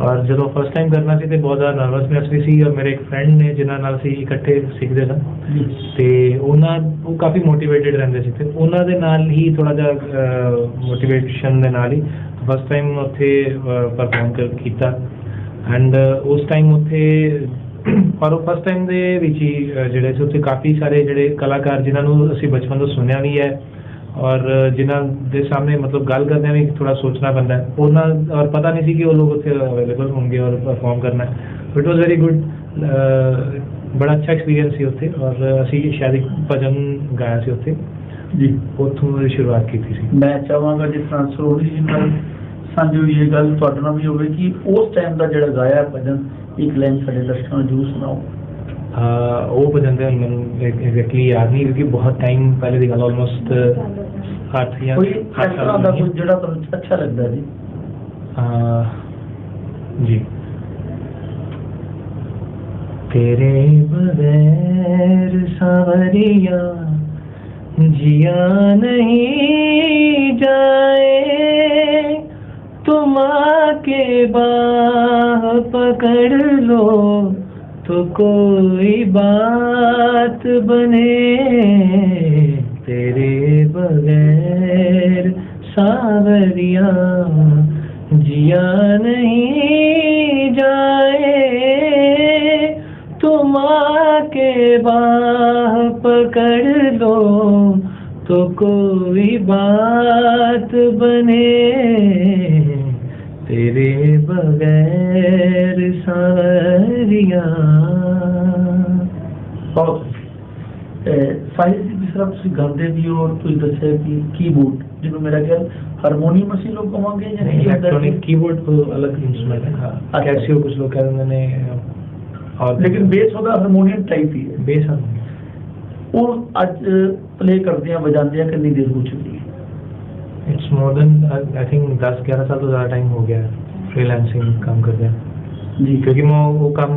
ਔਰ ਜਦੋਂ ਫਸਟ ਟਾਈਮ ਕਰਨਾ ਸੀ ਤੇ ਬਹੁਤ ਜ਼ਿਆਦਾ ਨਰਵਸਨੈਸ ਵੀ ਸੀ ਔਰ ਮੇਰੇ ਇੱਕ ਫਰੈਂਡ ਨੇ ਜਿਨ੍ਹਾਂ ਨਾਲ ਅਸੀਂ ਇਕੱਠੇ ਸਿੱਖਦੇ ਸਾਂ ਤੇ ਉਹ ਕਾਫੀ ਮੋਟੀਵੇਟਿਡ ਰਹਿੰਦੇ ਸੀ ਤੇ ਉਹਨਾਂ ਦੇ ਨਾਲ ਹੀ ਥੋੜ੍ਹਾ ਜਿਹਾ ਮੋਟੀਵੇਸ਼ਨ ਦੇ ਨਾਲ ਹੀ ਫਸਟ ਟਾਈਮ ਉੱਥੇ ਪਰਫਾਰਮ ਕੀਤਾ ਐਂਡ ਉਸ ਟਾਈਮ ਉੱਥੇ ਪਰ ਉਹ ਫਸਟ ਟਾਈਮ ਦੇ ਵਿੱਚ ਹੀ ਜਿਹੜੇ ਸੀ ਉੱਥੇ ਕਾਫੀ ਸਾਰੇ ਜਿਹੜੇ ਕਲਾਕਾਰ ਜਿਨ੍ਹਾਂ ਨੂੰ ਅਸੀਂ ਬਚਪਨ ਤੋਂ ਸੁਣਿਆ ਵੀ ਹੈ ਔਰ ਜਿਨ੍ਹਾਂ ਦੇ ਸਾਹਮਣੇ ਮਤਲਬ ਗੱਲ ਕਰਦਿਆਂ ਵੀ ਥੋੜ੍ਹਾ ਸੋਚਣਾ ਪੈਂਦਾ ਹੈ ਉਹਨਾਂ ਔਰ ਪਤਾ ਨਹੀਂ ਸੀ ਕਿ ਉਹ ਲੋਕ ਉੱਥੇ ਅਵੇਲੇਬਲ ਹੋਣਗੇ ਔਰ ਪਰਫਾਰਮ ਕਰਨਾ ਇਟ ਵਾਜ਼ ਵੈਰੀ ਗੁੱਡ ਬੜਾ ਅੱਛਾ ਐਕਸਪੀਰੀਅੰਸ ਸੀ ਉੱਥੇ ਔਰ ਅਸੀਂ ਸ਼ਾਇਦ ਇੱਕ ਭਜਨ ਗਾਇਆ ਸੀ ਉੱਥੇ ਜੀ ਉੱਥੋਂ ਦੀ ਸ਼ੁਰੂਆਤ ਕੀਤੀ ਸੀ। ਮੈਂ ਚਾਹਾਂਗਾ ਜਿਸ ਤਰ੍ਹਾਂ ਸਰੋਣੀ ਜੀ ਨਾਲ ਸਾਂਝੀ ਹੋਈ ਇਹ ਗੱਲ ਤੁਹਾਡੇ ਨਾਲ ਵੀ ਹੋਵੇ ਕਿ ਉਸ ਟਾਈਮ ਦਾ ਜਿਹੜਾ ਗਾਇਆ ਭਜਨ ਇੱਕ ਲਾਈਨ ਸਾਡੇ ਦਰਸ਼ਕਾਂ ਨੂੰ ਜ਼ਰੂਰ ਸੁਣਾਓ। ਉਹ ਭਜਨ ਤੇ ਮੈਨੂੰ ਐਗਜ਼ੈਕਟਲੀ ਯਾਦ ਨਹੀਂ ਕਿਉਂਕਿ ਬਹੁਤ ਟਾਈਮ ਪਹਿਲੇ ਦੀ ਗੱਲ ਆਲਮੋਸਟ 8 ਜਾਂ ਕੋਈ ਇਸ ਤਰ੍ਹਾਂ ਦਾ ਕੋਈ ਜਿਹੜਾ ਤੁਹਾਨੂੰ ਅੱਛਾ ਲੱਗਦਾ ਜੀ। जी तेरे बगैर सावरिया जिया नहीं जाए, तुम आके बाह पकड़ लो तो कोई बात बने, तेरे बगैर सावरिया जिया नहीं जाए, तुम आके बाह पकड़ लो तो कोई बात बने, तेरे बगैर सावरिया। ਸਾਹਿਲ ਜੀ ਜਿਸ ਤਰ੍ਹਾਂ ਤੁਸੀਂ ਗਾਉਂਦੇ ਵੀ ਹੋ ਤੁਸੀਂ ਦੱਸਿਆ ਕਿ ਕੀਬੋਰਡ ਜਿਹਨੂੰ ਮੇਰਾ ਖਿਆਲ ਹਾਰਮੋਨੀਅਮ ਅਸੀਂ ਲੋਕ ਕਹਾਂਗੇ ਜਾਂ ਕੀ ਹੁੰਦਾ ਹੈ? कीबोर्ड तो अलग इंस्ट्रूमेंट है, कैसियो कुछ लोग कह रहे हैं, और ਲੇਕਿਨ ਬੇਸ ਉਹਦਾ ਹਾਰਮੋਨੀਅਮ ਟਾਈਪ ਹੀ ਹੈ। बेस है। ਉਹ ਅੱਜ ਪਲੇ ਕਰਦਿਆਂ ਵਜਾਉਂਦਿਆਂ ਕਿੰਨੀ ਦੇਰ ਹੋ ਚੁੱਕੀ ਹੈ? It's more than I think 10-11 साल तो ज़्यादा टाइम हो गया है फ्रीलांसिंग काम करते हैं जी क्योंकि मैं वो काम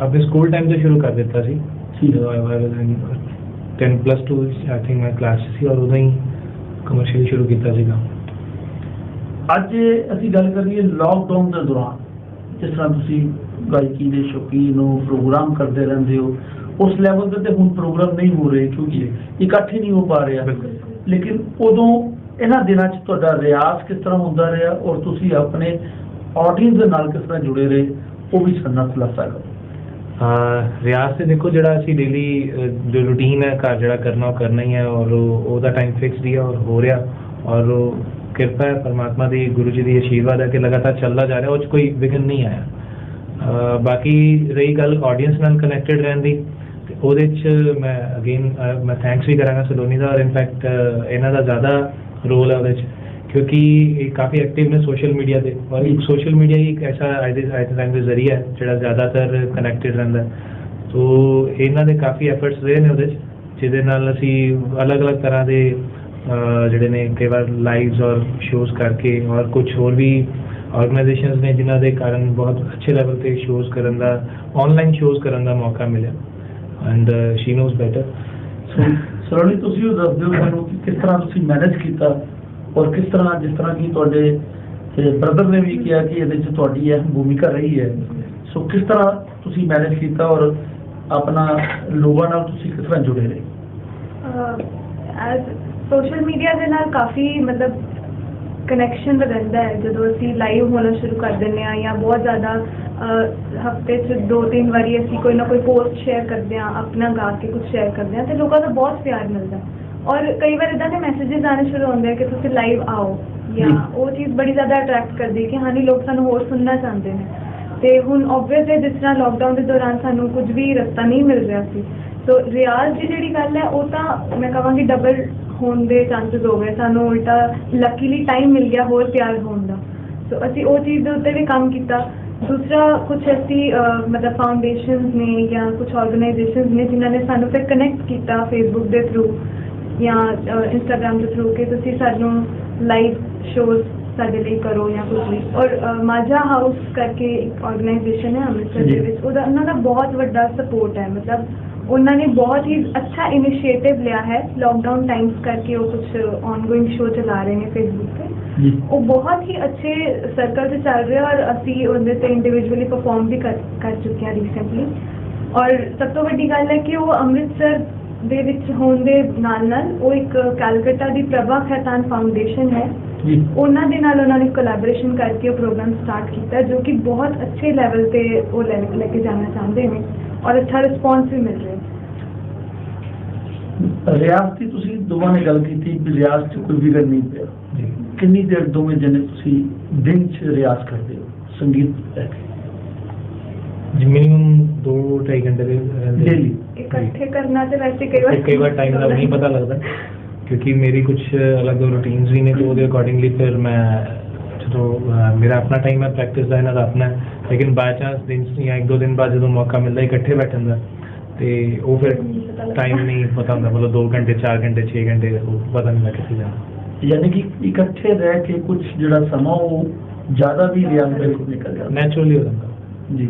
अपने स्कूल टाइम से शुरू कर देता सी। ठीक। 10+2 आई थिंक मैं क्लास सी और उदों ही कमर्शियल शुरू किया ਸੀ ਕੰਮ। ਅੱਜ ਅਸੀਂ ਗੱਲ ਕਰੀਏ ਲਾਕਡਾਊਨ ਦੇ ਦੌਰਾਨ ਜਿਸ ਤਰ੍ਹਾਂ ਤੁਸੀਂ ਗਾਇਕੀ ਦੇ ਸ਼ੌਕੀਨ ਹੋ ਪ੍ਰੋਗਰਾਮ ਕਰਦੇ ਰਹਿੰਦੇ ਹੋ ਉਸ ਲੈਵਲ ਤੇ ਹੁਣ ਪ੍ਰੋਗਰਾਮ ਨਹੀਂ ਹੋ ਰਹੇ ਕਿਉਂਕਿ ਇਕੱਠੇ ਨਹੀਂ ਹੋ ਪਾ ਰਿਹਾ, ਲੇਕਿਨ ਉਦੋਂ ਇਹਨਾਂ ਦਿਨਾਂ 'ਚ ਤੁਹਾਡਾ ਰਿਆਜ਼ ਕਿਸ ਤਰ੍ਹਾਂ ਹੁੰਦਾ ਰਿਹਾ ਔਰ ਤੁਸੀਂ ਆਪਣੇ ਆਡੀਅנס ਦੇ ਨਾਲ ਕਿਸ ਤਰ੍ਹਾਂ ਜੁੜੇ ਰਹੇ ਉਹ ਵੀ ਸਾਡੇ ਨਾਲ ਖੁਲਾਸਾ ਕਰੋ। ਰਿਆਜ਼ ਤੇ ਦੇਖੋ ਜਿਹੜਾ ਅਸੀਂ ਡੇਲੀ ਜੋ ਰੂਟੀਨ ਹੈ ਘਰ ਜਿਹੜਾ ਕਰਨਾ ਉਹ ਕਰਨਾ ਹੀ ਹੈ ਔਰ ਉਹਦਾ ਟਾਈਮ ਫਿਕਸ ਹੀ ਹੈ ਔਰ ਹੋ ਰਿਹਾ ਔਰ ਕਿਰਪਾ ਹੈ ਪਰਮਾਤਮਾ ਦੀ ਗੁਰੂ ਜੀ ਦੀ ਆਸ਼ੀਰਵਾਦ ਹੈ ਕਿ ਲਗਾਤਾਰ ਚੱਲਦਾ ਜਾ ਰਿਹਾ ਉਹ 'ਚ ਕੋਈ ਵਿਘਨ ਨਹੀਂ ਆਇਆ। ਬਾਕੀ ਰਹੀ ਗੱਲ ਆਡੀਅנס ਨਾਲ ਕਨੈਕਟਡ ਰਹਿਣ ਦੀ ਤੇ ਉਹਦੇ 'ਚ ਮੈਂ ਅਗੇਨ ਮੈਂ ਥੈਂਕਸ ਵੀ ਕਰਾਂਗਾ ਸਲੋਨੀ ਦਾ ਔਰ ਇਨਫੈਕਟ ਇਹਨਾਂ ਦਾ ਜ਼ਿਆਦਾ ਰੋਲ ਹੈ ਉਹਦੇ 'ਚ क्योंकि ये काफ़ी एक्टिव ने सोशल मीडिया पे और एक सोशल मीडिया ही एक ऐसा टाइम के जरिया है जो ज़्यादातर कनैक्टेड रहता है। तो इन्हों के काफ़ी एफर्ट्स रहे हैं वो जिहदे नाल असी अलग अलग तरह के जिहड़े ने कई बार लाइव्स और शोज़ करके और कुछ होर भी ऑर्गेनाइजेशंस ने जिन्हों के कारण बहुत अच्छे लेवल पे शोज़ करन दा ऑनलाइन शोज़ करन दा मौका मिला एंड शी नोज़ बेटर। सलोनी तुसीं दस दिओ सानूं कि किस तरह तुसीं मैनेज कीता और किस तरह जिस तरह की तुहाडे ब्रदर ने भी किया कि ਇਹਦੇ 'ਚ ਤੁਹਾਡੀ ਇਹ ਭੂਮਿਕਾ ਰਹੀ ਹੈ ਸੋ ਕਿਸ ਤਰ੍ਹਾਂ ਤੁਸੀਂ ਮੈਨੇਜ ਕੀਤਾ ਔਰ ਆਪਣਾ ਲੋਕਾਂ ਨਾਲ ਤੁਸੀਂ ਕਿਸ ਤਰ੍ਹਾਂ ਜੁੜੇ ਰਹੇ? ਐਜ਼ ਸੋਸ਼ਲ ਮੀਡੀਆ ਦੇ ਨਾਲ ਕਾਫੀ ਮਤਲਬ ਕਨੈਕਸ਼ਨ ਰਹਿੰਦਾ ਹੈ ਜਦੋਂ ਅਸੀਂ ਲਾਈਵ ਹੋਣਾ ਸ਼ੁਰੂ ਕਰ ਦਿੰਦੇ ਹਾਂ ਜਾਂ ਬਹੁਤ ਜ਼ਿਆਦਾ ਹਫਤੇ 'ਚ 2-3 ਵਾਰੀ ਅਸੀਂ ਕੋਈ ਨਾ ਕੋਈ ਪੋਸਟ ਸ਼ੇਅਰ ਕਰਦੇ ਹਾਂ ਆਪਣਾ ਗਾ ਕੇ ਕੁਝ ਸ਼ੇਅਰ ਕਰਦੇ ਹਾਂ ਤੇ ਲੋਕਾਂ ਦਾ ਬਹੁਤ ਪਿਆਰ ਮਿਲਦਾ और कई बार इदा के मैसेजेस आने शुरू होंगे कि तुम लाइव आओ या वो चीज़ बड़ी ज़्यादा अट्रैक्ट करती है कि हाँ नहीं लोग सानू होर सुनना चाहते हैं तो हुण ऑब्वियस है जिस तरह लॉकडाउन के दौरान सानू कुछ भी रस्ता नहीं मिल रहा सी तो रियाज की जी गल है वो तो मैं कहांगी डबल होने के चांसेस हो गए सानू उल्टा लकीली टाइम मिल गया होर तैयार होने का तो असी वो चीज़ के उत्ते भी काम किया। दूसरा कुछ ऐसी मतलब फाउंडेशनस ने या कुछ ऑर्गेनाइजेशंस ने जिन्होंने सानू फिर कनैक्ट किया फेसबुक के थ्रू या इंस्टाग्राम के थ्रू कि तुसी सानू लाइव शोज़ साडे लिए करो या कुछ भी और माझा हाउस करके एक ऑर्गेनाइजेशन है अमृतसर के विच उन्हां दा बहुत वड्डा सपोर्ट है मतलब उन्होंने बहुत ही अच्छा इनिशिएटिव लिया है लॉकडाउन टाइम्स करके वो कुछ ऑनगोइंग शो चला रहे हैं फेसबुक पे वो बहुत ही अच्छे सर्कल से चल रहे हैं और असी उहदे ते इंडिविजुअली परफॉर्म भी कर चुके हैं रिसेंटली और सब तो वड्डी गल है कि वो अमृतसर ਦੇ ਵਿੱਚ ਹੋਣ ਦੇ ਨਾਲ ਉਹ ਇੱਕ ਕੈਲਕਟਾ ਦੀ ਪ੍ਰਭਾ ਖੈਤਾਨ ਫਾਊਂਡੇਸ਼ਨ ਹੈ ਉਹਨਾਂ ਦੇ ਨਾਲ ਉਹਨਾਂ ਨੇ ਕੋਲੈਬੋਰੇਸ਼ਨ ਕਰਕੇ ਉਹ ਪ੍ਰੋਗਰਾਮ ਸਟਾਰਟ ਕੀਤਾ ਜੋ ਕਿ ਬਹੁਤ ਅੱਛੇ ਲੈਵਲ ਤੇ ਉਹ ਲੈ ਕੇ ਜਾਣਾ ਚਾਹੁੰਦੇ ਨੇ ਔਰ ਅੱਛਾ ਰਿਸਪੌਂਸ ਵੀ ਮਿਲ ਰਿਹਾ ਹੈ। ਰਿਆਜ਼ ਦੀ ਤੁਸੀਂ ਦੋਵਾਂ ਨੇ ਗੱਲ ਕੀਤੀ ਵੀ ਰਿਆਜ਼ 'ਚ ਕੋਈ ਵਿਗੜ ਨਹੀਂ ਪਿਆ ਕਿੰਨੀ ਦੇਰ ਦੋਵੇਂ ਜਣੇ ਤੁਸੀਂ ਦਿਨ 'ਚ ਰਿਆਜ਼ ਕਰਦੇ ਹੋ ਸੰਗੀਤ ਲੈ ਕੇ? ਮਿਨੀਮਮ 2-2.5 ਘੰਟੇ ਦੇ ਡੇਲੀ इकट्ठे करना तो वैसे कई बार टाइम का नहीं पता लगता, क्योंकि मेरी कुछ अलग रूटीन्स भी ने, तो ਉਹਦੇ ਅਕੋਰਡਿੰਗਲੀ ਫਿਰ ਮੈਂ ਜਦੋਂ ਮੇਰਾ ਆਪਣਾ ਟਾਈਮ ਹੈ ਪ੍ਰੈਕਟਿਸ ਦਾ, ਇਹਨਾਂ ਦਾ ਆਪਣਾ, ਲੇਕਿਨ ਬਾਈ ਚਾਂਸ ਦਿਨ ਜਾਂ 1-2 ਦਿਨ ਬਾਅਦ ਜਦੋਂ ਮੌਕਾ ਮਿਲਦਾ ਇਕੱਠੇ ਬੈਠਣ ਦਾ, ਤੇ ਉਹ ਫਿਰ ਟਾਈਮ ਨਹੀਂ ਪਤਾ ਹੁੰਦਾ, ਮਤਲਬ 2 ਘੰਟੇ 4 ਘੰਟੇ 6 ਘੰਟੇ ਉਹ ਪਤਾ ਨਹੀਂ ਲੱਗਦਾ ਕਿੱਥੇ ਜਾਣਾ। ਯਾਨੀ ਕਿ ਇਕੱਠੇ ਰਹਿ ਕੇ ਕੁਝ ਜਿਹੜਾ ਸਮਾਂ ਉਹ ਜ਼ਿਆਦਾ ਵੀ ਰਿਆਜ਼ ਦੇ ਵਿੱਚ ਨਿਕਲ ਜਾਂਦਾ, ਨੈਚੁਰਲੀ ਹੋ ਜਾਂਦਾ ਜੀ।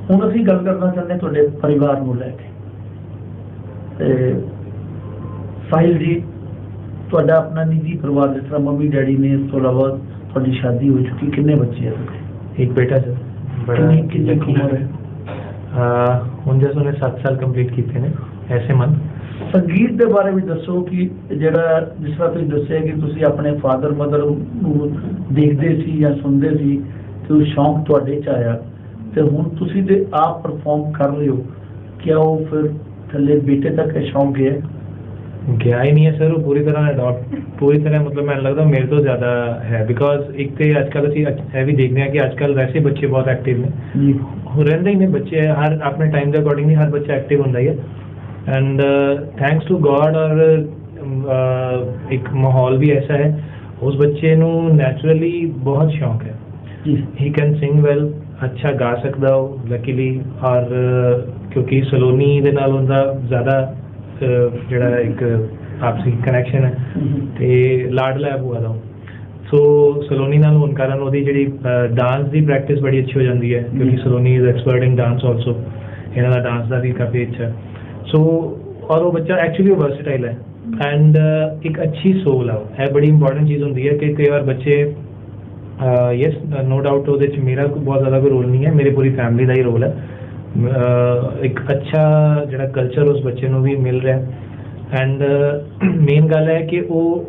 ਹੁਣ ਅਸੀਂ ਗੱਲ ਕਰਨਾ ਚਾਹੁੰਦੇ ਤੁਹਾਡੇ ਪਰਿਵਾਰ ਨੂੰ ਲੈ ਕੇ। ਤੇ ਸਾਹਿਲ ਜੀ, ਤੁਹਾਡਾ ਆਪਣਾ ਨਿੱਜੀ ਪਰਿਵਾਰ, ਜਿਸ ਤਰ੍ਹਾਂ ਮੰਮੀ ਡੈਡੀ ਨੇ, ਇਸ ਤੋਂ ਇਲਾਵਾ ਤੁਹਾਡੀ ਸ਼ਾਦੀ ਹੋ ਚੁੱਕੀ, ਕਿੰਨੇ ਬੱਚੇ ਆ ਤੁਹਾਡੇ? एक बेटा सर, ਕਿੰਨੀ ਉਮਰ ਹੈ? ਹੁਣ ਜਸ ਉਹਨੇ 7 ਸਾਲ ਕੰਪਲੀਟ ਕੀਤੇ ਨੇ ਐਸੇ ਮੰਨ। ਸੰਗੀਤ ਦੇ ਬਾਰੇ ਵੀ ਦੱਸੋ ਕਿ ਜਿਹੜਾ ਜਿਸ ਤਰ੍ਹਾਂ ਤੁਸੀਂ ਦੱਸਿਆ ਕਿ ਤੁਸੀਂ ਆਪਣੇ ਫਾਦਰ ਮਦਰ ਨੂੰ ਦੇਖਦੇ ਸੀ ਜਾਂ ਸੁਣਦੇ ਸੀ ਤੇ ਉਹ ਸ਼ੌਂਕ ਤੁਹਾਡੇ 'ਚ ਆਇਆ, ਤੇ ਹੁਣ ਤੁਸੀਂ ਤੇ ਆਪ ਪਰਫਾਰਮ ਕਰ ਰਹੇ ਹੋ, ਕਿਆ ਉਹ ਫਿਰ ਥੱਲੇ ਬੇਟੇ ਤੱਕ ਇਹ ਸ਼ੌਂਕ ਗਿਆ? ਗਿਆ ਹੀ ਨਹੀਂ ਹੈ ਸਰ, ਉਹ ਪੂਰੀ ਤਰ੍ਹਾਂ ਅਡਾਪਟ, ਪੂਰੀ ਤਰ੍ਹਾਂ ਮਤਲਬ ਮੈਨੂੰ ਲੱਗਦਾ ਮੇਰੇ ਤੋਂ ਜ਼ਿਆਦਾ ਹੈ, ਬਿਕੋਜ਼ ਇੱਕ ਤੇ ਅੱਜ ਕੱਲ੍ਹ ਅਸੀਂ ਇਹ ਵੀ ਦੇਖਦੇ ਹਾਂ ਕਿ ਅੱਜ ਕੱਲ੍ਹ ਵੈਸੇ ਬੱਚੇ ਬਹੁਤ ਐਕਟਿਵ ਨੇ ਜੀ, ਹੋ ਰਹਿੰਦੇ ਹੀ ਨੇ ਬੱਚੇ, ਹਰ ਆਪਣੇ ਟਾਈਮ ਦੇ ਅਕੋਰਡਿੰਗਲੀ ਹਰ ਬੱਚਾ ਐਕਟਿਵ ਹੁੰਦਾ ਹੀ ਹੈ। ਐਂਡ ਥੈਂਕਸ ਟੂ ਗॉड, ਔਰ ਇੱਕ ਮਾਹੌਲ ਵੀ ਐਸਾ ਹੈ, ਉਸ ਬੱਚੇ ਨੂੰ ਨੈਚੁਰਲੀ ਬਹੁਤ ਸ਼ੌਂਕ ਹੈ, ਹੀ ਕੈਨ ਸਿੰਗ ਵੈਲ, ਅੱਛਾ ਗਾ ਸਕਦਾ ਉਹ ਲੱਕੀਲੀ, ਔਰ ਕਿਉਂਕਿ ਸਲੋਨੀ ਦੇ ਨਾਲ ਉਹਦਾ ਜ਼ਿਆਦਾ ਜਿਹੜਾ ਇੱਕ ਆਪਸੀ ਕਨੈਕਸ਼ਨ ਹੈ ਤੇ ਲਾਡਲਾ ਭੂਆ ਦਾ, ਸੋ ਸਲੋਨੀ ਨਾਲ ਹੋਣ ਕਾਰਨ ਉਹਦੀ ਜਿਹੜੀ ਡਾਂਸ ਦੀ ਪ੍ਰੈਕਟਿਸ ਬੜੀ ਅੱਛੀ ਹੋ ਜਾਂਦੀ ਹੈ, ਕਿਉਂਕਿ Saloni is expert in dance also, ਇਹਨਾਂ ਦਾ ਡਾਂਸ ਦਾ ਵੀ ਕਾਫੀ ਅੱਛਾ, ਸੋ ਔਰ ਉਹ ਬੱਚਾ ਐਕਚੁਅਲੀ ਵਰਸਟਾਈਲ ਹੈ ਐਂਡ ਇੱਕ ਅੱਛੀ ਸੋਲ ਹੈ। ਇਹ ਬੜੀ ਇੰਪੋਰਟੈਂਟ ਚੀਜ਼ ਹੁੰਦੀ ਹੈ ਕਿ ਕਈ ਵਾਰ ਬੱਚੇ ਯੈਸ ਨੋ ਡਾਊਟ ਉਹਦੇ 'ਚ ਮੇਰਾ ਬਹੁਤ ਜ਼ਿਆਦਾ ਕੋਈ ਰੋਲ ਨਹੀਂ ਹੈ, ਮੇਰੀ ਪੂਰੀ ਫੈਮਿਲੀ ਦਾ ਹੀ ਰੋਲ ਹੈ, ਇੱਕ ਅੱਛਾ ਜਿਹੜਾ ਕਲਚਰ ਉਸ ਬੱਚੇ ਨੂੰ ਵੀ ਮਿਲ ਰਿਹਾ, ਐਂਡ ਮੇਨ ਗੱਲ ਹੈ ਕਿ ਉਹ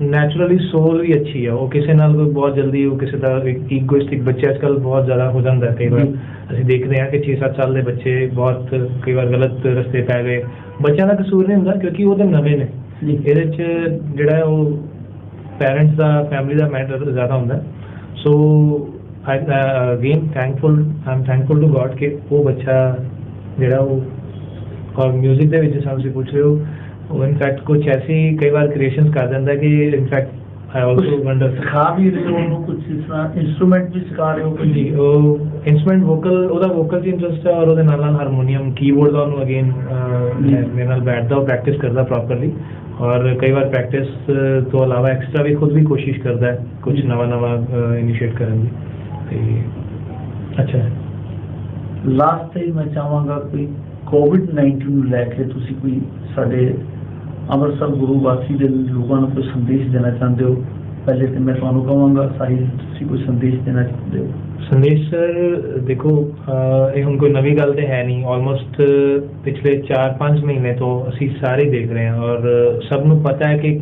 ਨੈਚੁਰਲੀ ਸੋਲ ਵੀ ਅੱਛੀ ਹੈ, ਉਹ ਕਿਸੇ ਨਾਲ ਕੋਈ ਬਹੁਤ ਜਲਦੀ ਉਹ ਕਿਸੇ ਦਾ ਈਗੋਇਸਟਿਕ ਬੱਚੇ ਅੱਜ ਕੱਲ੍ਹ ਬਹੁਤ ਜ਼ਿਆਦਾ ਹੋ ਜਾਂਦਾ ਕਈ ਵਾਰ, ਅਸੀਂ ਦੇਖਦੇ ਹਾਂ ਕਿ 6-7 ਸਾਲ ਦੇ ਬੱਚੇ ਬਹੁਤ ਕਈ ਵਾਰ ਗਲਤ ਰਸਤੇ ਪੈ ਗਏ, ਬੱਚਿਆਂ ਦਾ ਕਸੂਰ ਨਹੀਂ ਹੁੰਦਾ ਕਿਉਂਕਿ ਉਹ ਤਾਂ ਨਵੇਂ ਨੇ, ਇਹਦੇ 'ਚ ਜਿਹੜਾ ਉਹ ਪੈਰੈਂਟਸ ਦਾ ਫੈਮਿਲੀ ਦਾ ਮੈਟਰ ਜ਼ਿਆਦਾ ਹੁੰਦਾ, so again thankful, I am thankful to God ਕਿ ਉਹ ਬੱਚਾ ਜਿਹੜਾ ਉਹ ਔਰ ਮਿਊਜ਼ਿਕ ਦੇ ਵਿੱਚ ਜਿਸ ਤਰ੍ਹਾਂ ਤੁਸੀਂ ਪੁੱਛ ਰਹੇ ਹੋ, ਉਹ ਇਨਫੈਕਟ ਕੁਛ ਐਸੀ ਕਈ ਵਾਰ ਕ੍ਰੀਏਸ਼ਨਸ ਕਰ ਦਿੰਦਾ ਕਿ ਇਨਫੈਕਟ ਆਈ ਆਲਸੋ ਵੰਡਰ ਸਿਖਾ ਵੀ ਰਹੇ ਹੋ ਉਹਨੂੰ ਕੁਝ, ਇਸ ਤਰ੍ਹਾਂ ਇੰਸਟਰੂਮੈਂਟ ਵੀ ਸਿਖਾ ਰਹੇ ਹੋ? ਜੀ, ਉਹ ਇੰਸਟਰੂਮੈਂਟ ਵੋਕਲ, ਉਹਦਾ ਵੋਕਲ 'ਚ ਇੰਟਰਸਟ ਹੈ, ਔਰ ਉਹਦੇ ਨਾਲ ਨਾਲ ਹਾਰਮੋਨੀਅਮ ਕੀਬੋਰਡ ਦਾ ਉਹਨੂੰ ਅਗੇਨ ਮੇਰੇ ਨਾਲ ਬੈਠਦਾ, ਉਹ ਪ੍ਰੈਕਟਿਸ ਕਰਦਾ ਪ੍ਰੋਪਰਲੀ, ਔਰ ਕਈ ਵਾਰ ਪ੍ਰੈਕਟਿਸ ਤੋਂ ਇਲਾਵਾ ਐਕਸਟਰਾ ਵੀ ਖੁਦ ਵੀ ਕੋਸ਼ਿਸ਼ ਕਰਦਾ ਹੈ ਕੁਝ ਨਵਾਂ ਇਨੀਸ਼ੀਏਟ ਕਰਨ ਦੀ, ਤੇ ਅੱਛਾ ਹੈ। ਲਾਸਟ ਟਾਈਮ ਮੈਂ ਚਾਹਾਂਗਾ ਕੋਈ ਕੋਵਿਡ-19 ਨੂੰ ਲੈ ਕੇ ਤੁਸੀਂ ਕੋਈ ਸਾਡੇ ਅੰਮ੍ਰਿਤਸਰ ਗੁਰੂ ਵਾਸੀ ਦੇ ਲੋਕਾਂ ਨੂੰ ਕੋਈ ਸੰਦੇਸ਼ ਦੇਣਾ ਚਾਹੁੰਦੇ ਹੋ? ਪਹਿਲੇ ਤੇ ਮੈਂ ਤੁਹਾਨੂੰ ਕਹਾਂਗਾ ਸਾਹਿਲ, ਤੁਸੀਂ ਕੋਈ ਸੰਦੇਸ਼ ਦੇਣਾ ਚਾਹੁੰਦੇ ਹੋ? ਸੰਦੇਸ਼ ਸਰ ਦੇਖੋ, ਇਹ ਹੁਣ ਕੋਈ ਨਵੀਂ ਗੱਲ ਤੇ ਹੈ ਨਹੀਂ, ਆਲਮੋਸਟ ਪਿਛਲੇ 4-5 ਮਹੀਨੇ ਤੋਂ ਅਸੀਂ ਸਾਰੇ ਦੇਖ ਰਹੇ ਹਾਂ, ਔਰ ਸਭ ਨੂੰ ਪਤਾ ਹੈ ਕਿ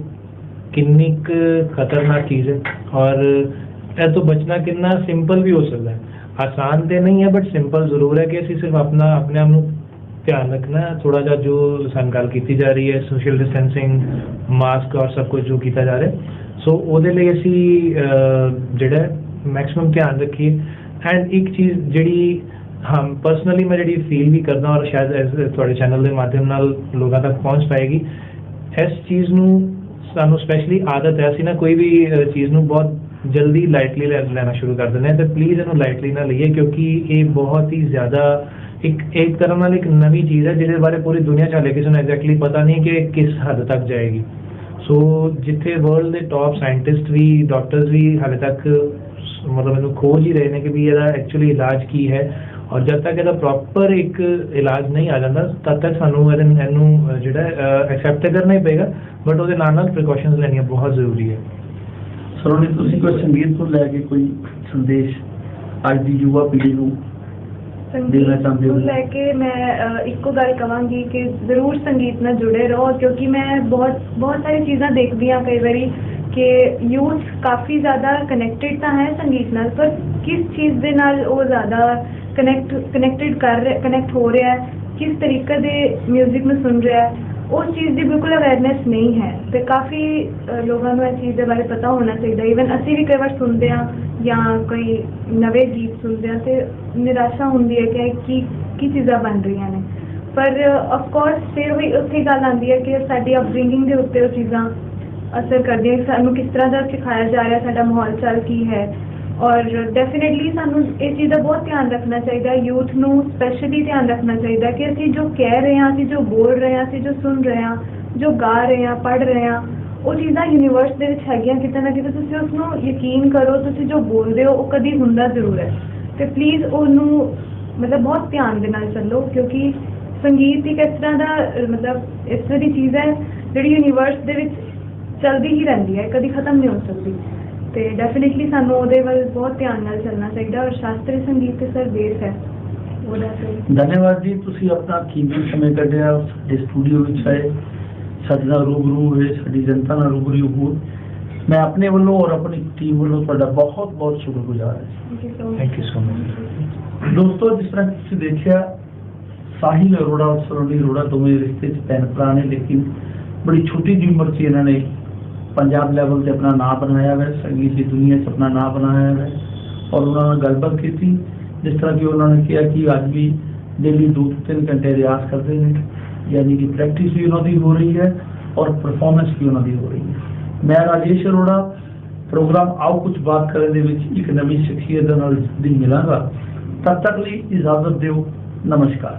ਕਿੰਨੀ ਕੁ ਖਤਰਨਾਕ ਚੀਜ਼ ਹੈ, ਔਰ ਇਹ ਤੋਂ ਬਚਣਾ ਕਿੰਨਾ ਸਿੰਪਲ ਵੀ ਹੋ ਸਕਦਾ ਹੈ, ਆਸਾਨ ਤੇ ਨਹੀਂ ਹੈ ਬਟ ਸਿੰਪਲ ਜ਼ਰੂਰ ਹੈ ਕਿ ਅਸੀਂ ਸਿਰਫ ਆਪਣੇ ਆਪ ਨੂੰ ਧਿਆਨ ਰੱਖਣਾ, ਥੋੜਾ ਜਿਹਾ ਜੋ ਸਾਨੂੰ ਗੱਲ ਕੀਤੀ ਜਾ ਰਹੀ ਹੈ ਸੋਸ਼ਲ ਡਿਸਟੈਂਸਿੰਗ, ਮਾਸਕ ਔਰ ਸਭ ਕੁਝ ਜੋ ਕੀਤਾ ਜਾ ਰਿਹਾ, ਸੋ ਉਹਦੇ ਲਈ ਅਸੀਂ ਜਿਹੜਾ ਮੈਕਸਿਮਮ ਧਿਆਨ ਰੱਖੀਏ। ਐਂਡ ਇੱਕ ਚੀਜ਼ ਜਿਹੜੀ ਪਰਸਨਲੀ ਮੈਂ ਜਿਹੜੀ ਫੀਲ ਵੀ ਕਰਦਾ, ਔਰ ਸ਼ਾਇਦ ਤੁਹਾਡੇ ਚੈਨਲ ਦੇ ਮਾਧਿਅਮ ਨਾਲ ਲੋਕਾਂ ਤੱਕ ਪਹੁੰਚ ਪਾਏਗੀ, ਇਸ ਚੀਜ਼ ਨੂੰ ਸਾਨੂੰ ਸਪੈਸ਼ਲੀ ਆਦਤ ਹੈ, ਅਸੀਂ ਨਾ ਕੋਈ ਵੀ ਚੀਜ਼ ਨੂੰ ਬਹੁਤ ਜਲਦੀ ਲਾਈਟਲੀ ਲੈਣਾ ਸ਼ੁਰੂ ਕਰ ਦਿੰਦੇ ਹਾਂ, ਤੇ ਪਲੀਜ਼ ਇਹਨੂੰ ਲਾਈਟਲੀ ਨਾ ਲਈਏ, ਕਿਉਂਕਿ ਇਹ ਬਹੁਤ ਹੀ ਜ਼ਿਆਦਾ ਇੱਕ ਤਰ੍ਹਾਂ ਨਾਲ ਇੱਕ ਨਵੀਂ ਚੀਜ਼ ਹੈ ਜਿਹਦੇ ਬਾਰੇ ਪੂਰੀ ਦੁਨੀਆ 'ਚ ਹਾਲੇ ਕਿਸੇ ਨੂੰ ਐਗਜ਼ੈਕਟਲੀ ਪਤਾ ਨਹੀਂ ਕਿ ਕਿਸ ਹੱਦ ਤੱਕ ਜਾਏਗੀ। ਸੋ ਜਿੱਥੇ ਵਰਲਡ ਦੇ ਟੌਪ ਸਾਇੰਟਿਸਟ ਵੀ, ਡਾਕਟਰਸ ਵੀ ਹਾਲੇ ਤੱਕ ਮਤਲਬ ਇਹਨੂੰ ਖੋਜ ਹੀ ਰਹੇ ਨੇ ਕਿ ਵੀ ਇਹਦਾ ਐਕਚੁਅਲੀ ਇਲਾਜ ਕੀ ਹੈ, ਔਰ ਜਦ ਤੱਕ ਇਹਦਾ ਪ੍ਰੋਪਰ ਇੱਕ ਇਲਾਜ ਨਹੀਂ ਆ ਜਾਂਦਾ ਤਦ ਤੱਕ ਸਾਨੂੰ ਇਹਨੂੰ ਜਿਹੜਾ ਐਕਸੈਪਟ ਕਰਨਾ ਹੀ ਪਏਗਾ, ਬਟ ਉਹਦੇ ਨਾਲ ਨਾਲ ਪ੍ਰੀਕਾਸ਼ਨਸ ਲੈਣੀਆਂ ਬਹੁਤ ਜ਼ਰੂਰੀ ਹੈ। ਸਲੋਨੀ, ਤੁਸੀਂ ਕੋਈ ਸੰਗੀਤ ਤੋਂ ਲੈ ਕੇ ਕੋਈ ਸੰਦੇਸ਼ ਅੱਜ ਦੀ ਯੁਵਾ ਪੀੜ੍ਹੀ ਨੂੰ ਦੇਣਾ ਚਾਹੁੰਦੇ ਹੋ? ਲੈ ਕੇ ਮੈਂ ਇੱਕੋ ਗੱਲ ਕਹਾਂਗੀ ਕਿ ਜ਼ਰੂਰ ਸੰਗੀਤ ਨਾਲ ਜੁੜੇ ਰਹੋ, ਕਿਉਂਕਿ ਮੈਂ ਬਹੁਤ ਸਾਰੀ ਚੀਜ਼ਾਂ ਦੇਖਦੀ ਹਾਂ ਕਈ ਵਾਰੀ ਕਿ ਯੂਥ ਕਾਫੀ ਜ਼ਿਆਦਾ ਕਨੈਕਟਡ ਤਾਂ ਹੈ ਸੰਗੀਤ ਨਾਲ, ਪਰ ਕਿਸ ਚੀਜ਼ ਦੇ ਨਾਲ ਉਹ ਜ਼ਿਆਦਾ ਕਨੈਕਟ ਹੋ ਰਿਹਾ ਹੈ, ਕਿਸ ਤਰੀਕੇ ਦੇ ਮਿਊਜ਼ਿਕ ਨੂੰ ਸੁਣ ਰਿਹਾ ਹੈ, ਉਸ ਚੀਜ਼ ਦੀ ਬਿਲਕੁਲ ਅਵੇਅਰਨੈਸ ਨਹੀਂ ਹੈ, ਤੇ ਕਾਫੀ ਲੋਕਾਂ ਨੂੰ ਇਸ ਚੀਜ਼ ਦੇ ਬਾਰੇ ਪਤਾ ਹੋਣਾ ਚਾਹੀਦਾ। ਈਵਨ ਅਸੀਂ ਵੀ ਕਈ ਵਾਰ ਸੁਣਦੇ ਹਾਂ ਜਾਂ ਕੋਈ ਨਵੇਂ ਗੀਤ ਸੁਣਦੇ ਹਾਂ ਤੇ ਨਿਰਾਸ਼ਾ ਹੁੰਦੀ ਹੈ ਕਿ ਕੀ ਚੀਜ਼ਾਂ ਬਣ ਰਹੀਆਂ ਨੇ, पर ऑफ कोर्स फिर वही उत्थे गल आती है कि साडी अपब्रिंगिंग के उत्ते वो चीज़ां असर करदियां कि सानू किस तरह का सिखाया जा रहा है, साडा माहौल चाल की है। और डेफिनेटली सानू इस चीज़ का बहुत ध्यान रखना चाहिए, यूथ नू स्पैशली ध्यान रखना चाहिए कि असीं जो कह रहे हैं, असीं जो बोल रहे हैं, असीं जो सुन रहे हैं, जो गा रहे हैं, पढ़ रहे हैं, वो चीज़ां यूनीवर्स दे विच हैगियां किते ना किते। तुसीं उसनूं यकीन करो, तुसीं जो बोलदे हो वो कदी हुंदा जरूर है। तो प्लीज़ ਉਹਨੂੰ मतलब बहुत ध्यान दे नाल चलो, क्योंकि संगीत एक इस तरह का मतलब इस तरह की चीज़ है जिहड़ी यूनीवर्स दे विच चलदी ही रहंदी है, कदी खत्म नहीं हो सकती। तो डेफिनेटली सानू ਉਹਦੇ ਵੱਲ बहुत ध्यान नाल चलना चाहिए। और शास्त्रीय संगीत ते सर बेस है ਉਹਦਾ ਤੇ। धन्यवाद जी, तुसी अपना कीमती समय ਕੱਢਿਆ ਸਾਡੇ ਸਟੂਡੀਓ ਵਿੱਚ ਆਏ, ਸਾਡੇ ਨਾਲ रूबरू ਹੋਏ, ਸਾਡੀ ਜਨਤਾ ਨਾਲ रूबरू ਹੋਏ। मैं अपने वालों और अपनी टीम वालों ਤੁਹਾਡਾ बहुत बहुत शुक्रगुजार ਹਾਂ। Thank you so much. ਦੋਸਤੋ, ਜਿਸ ਤਰ੍ਹਾਂ ਤੁਸੀਂ ਦੇਖਿਆ, ਸਾਹਿਲ ਅਰੋੜਾ और सलोनी अरोड़ा दोवें रिश्ते च भैन भरा ने, लेकिन बड़ी छोटी जी उम्र से इन्होंने पंजाब लैवल से अपना नाम बनाया है, संगीत की दुनिया से अपना नाम बनाया है। और उन्होंने गलबात की, जिस तरह कि उन्होंने कहा कि अज भी डेली 2-3 घंटे रियाज करते हैं, यानी कि प्रैक्टिस भी उन्होंने हो रही है और परफॉर्मेंस भी उन्होंने हो रही है। मैं राजेश अरोड़ा प्रोग्राम आओ कुछ बात करने दे विच एक नवी शख्सियत दे नाल जल्दी मिलांगा। तब तक लिए इजाजत दिओ, नमस्कार।